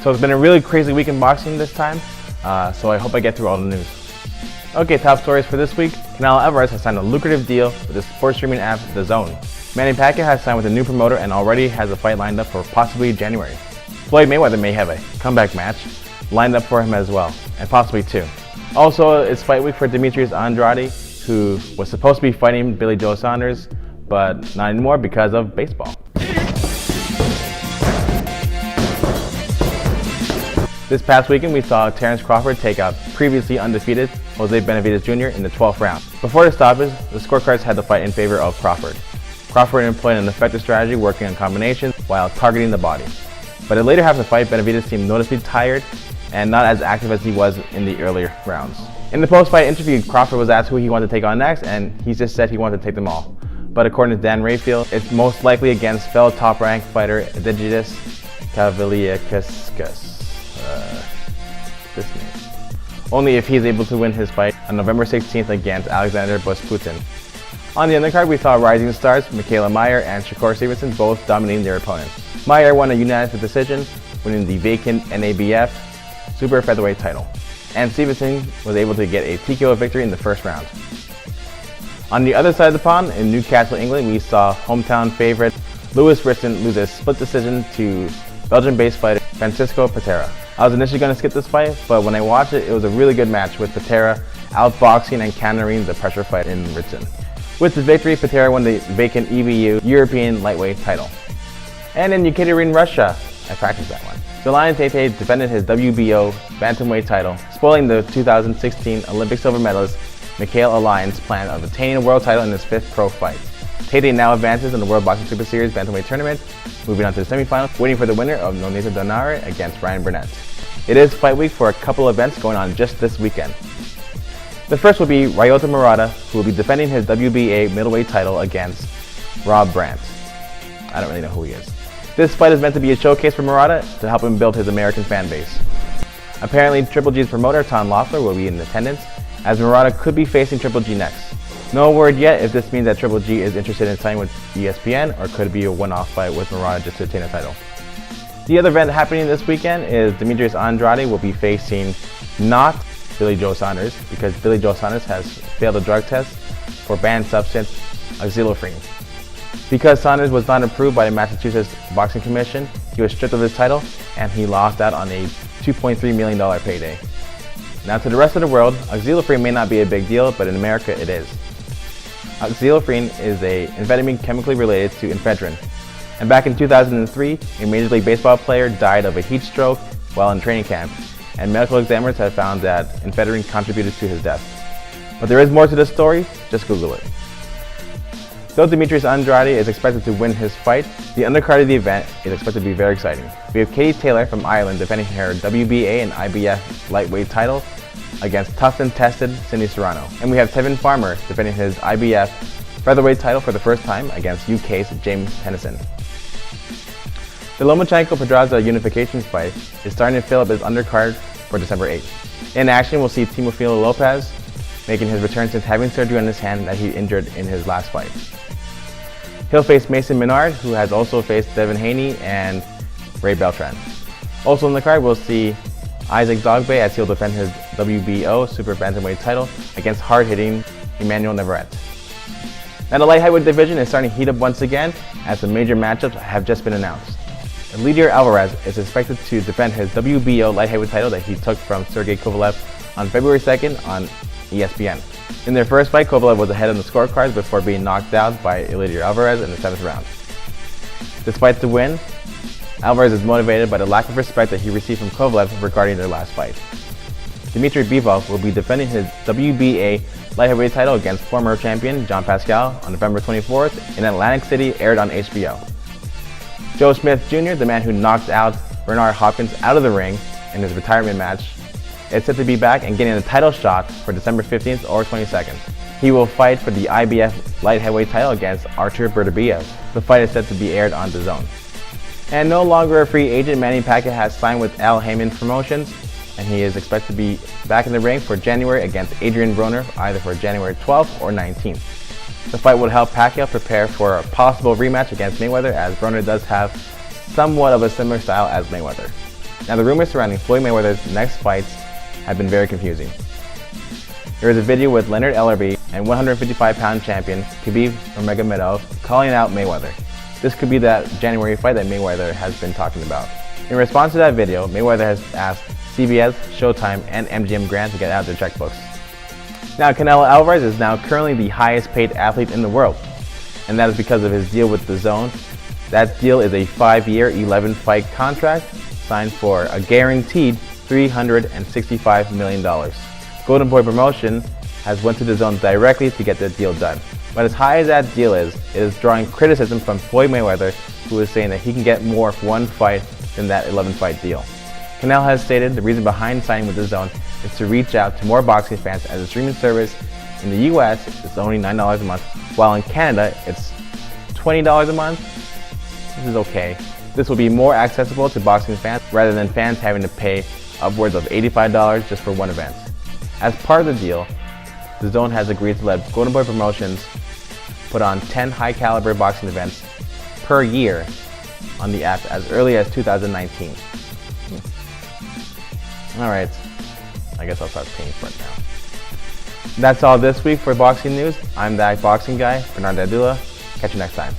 So it's been a really crazy week in boxing this time, so I hope I get through all the news. Okay, top stories for this week. Canelo Alvarez has signed a lucrative deal with the sports streaming app DAZN. Manny has signed with a new promoter and already has a fight lined up for possibly January. Floyd Mayweather may have a comeback match lined up for him as well, and possibly two. Also, it's fight week for Demetrius Andrade, who was supposed to be fighting Billy Joe Saunders, but not anymore because of baseball. This past weekend, we saw Terrence Crawford take out previously undefeated Jose Benavidez Jr. in the 12th round. Before the stoppage, the scorecards had the fight in favor of Crawford. Crawford employed an effective strategy working on combinations while targeting the body. But in the later half of the fight, Benavidez seemed noticeably tired and not as active as he was in the earlier rounds. In the post-fight interview, Crawford was asked who he wanted to take on next, and he just said he wanted to take them all. But according to Dan Rayfield, it's most likely against fellow top-ranked fighter Edegidis Cavalier-Cascas. This name. Only if he's able to win his fight on November 16th against Alexander Busputin. On the undercard, we saw rising stars Michaela Meyer and Shakur Stevenson both dominating their opponents. Meyer won a unanimous decision, winning the vacant NABF Super Featherweight title, and Stevenson was able to get a TKO victory in the first round. On the other side of the pond, in Newcastle, England, we saw hometown favorite Lewis Ritson lose a split decision to Belgian-based fighter Francisco Patera. I was initially going to skip this fight, but when I watched it, it was a really good match with Patera outboxing and countering the pressure fight in Ritson. With the victory, Patera won the vacant EBU European lightweight title. And in Yekaterinburg, Russia, I practiced that one. Zelayan Tate defended his WBO bantamweight title, spoiling the 2016 Olympic silver medalist Mikhail Alyan's plan of attaining a world title in his fifth pro fight. Tate now advances in the World Boxing Super Series bantamweight tournament, moving on to the semifinals, waiting for the winner of Nonito Donaire against Ryan Burnett. It is fight week for a couple events going on just this weekend. The first will be Ryota Murata, who will be defending his WBA middleweight title against Rob Brandt. I don't really know who he is. This fight is meant to be a showcase for Murata to help him build his American fan base. Apparently, Triple G's promoter, Tom Loeffler, will be in attendance, as Murata could be facing Triple G next. No word yet if this means that Triple G is interested in signing with ESPN, or could it be a one-off fight with Murata just to attain a title. The other event happening this weekend is Demetrius Andrade will be facing not Billy Joe Saunders, because Billy Joe Saunders has failed a drug test for banned substance oxylofrene. Because Saunders was not approved by the Massachusetts Boxing Commission, he was stripped of his title and he lost out on a $2.3 million payday. Now to the rest of the world, oxylofrene may not be a big deal, but in America it is. Oxylofrene is an amphetamine chemically related to ephedrine. And back in 2003, a Major League Baseball player died of a heat stroke while in training camp, and medical examiners have found that ephedrine contributed to his death. But there is more to this story, just Google it. Though Demetrius Andrade is expected to win his fight, the undercard of the event is expected to be very exciting. We have Katie Taylor from Ireland defending her WBA and IBF lightweight title against tough and tested Cindy Serrano. And we have Tevin Farmer defending his IBF featherweight title for the first time against UK's James Tennyson. The Lomachenko-Pedraza unification fight is starting to fill up his undercard for December 8th. In action, we'll see Teofimo Lopez making his return since having surgery on his hand that he injured in his last fight. He'll face Mason Menard, who has also faced Devin Haney and Ray Beltran. Also in the card, we'll see Isaac Dogbe as he'll defend his WBO Super Bantamweight title against hard-hitting Emmanuel Navarrete. Now the light heavyweight division is starting to heat up once again as the major matchups have just been announced. Lidier Alvarez is expected to defend his WBO light heavyweight title that he took from Sergey Kovalev on February 2nd on ESPN. In their first fight, Kovalev was ahead on the scorecards before being knocked out by Lidier Alvarez in the 7th round. Despite the win, Alvarez is motivated by the lack of respect that he received from Kovalev regarding their last fight. Dmitry Bivol will be defending his WBA light heavyweight title against former champion John Pascal on November 24th in Atlantic City, aired on HBO. Joe Smith Jr., the man who knocked out Bernard Hopkins out of the ring in his retirement match, is set to be back and getting a title shot for December 15th or 22nd. He will fight for the IBF light heavyweight title against Artur Beterbiev. The fight is set to be aired on DAZN. And no longer a free agent, Manny has signed with Al Heyman Promotions, and he is expected to be back in the ring for January against Adrian Broner, either for January 12th or 19th. The fight would help Pacquiao prepare for a possible rematch against Mayweather, as Broner does have somewhat of a similar style as Mayweather. Now, the rumors surrounding Floyd Mayweather's next fights have been very confusing. There is a video with Leonard Ellerbe and 155-pound champion Khabib Nurmagomedov calling out Mayweather. This could be that January fight that Mayweather has been talking about. In response to that video, Mayweather has asked CBS, Showtime, and MGM Grand to get out their checkbooks. Now, Canelo Alvarez is now currently the highest paid athlete in the world, and that is because of his deal with DAZN. That deal is a 5-year, 11-fight contract signed for a guaranteed $365 million. Golden Boy Promotion has went to DAZN directly to get the deal done. But as high as that deal is, it is drawing criticism from Floyd Mayweather, who is saying that he can get more for one fight than that 11-fight deal. Canelo has stated the reason behind signing with DAZN is to reach out to more boxing fans, as the streaming service in the US is only $9 a month, while in Canada it's $20 a month. This is okay. This will be more accessible to boxing fans rather than fans having to pay upwards of $85 just for one event. As part of the deal, DAZN has agreed to let Golden Boy Promotions put on 10 high-caliber boxing events per year on the app as early as 2019. Alright, I guess I'll start paying for it now. That's all this week for boxing news. I'm that boxing guy, Bernard Dadula. Catch you next time.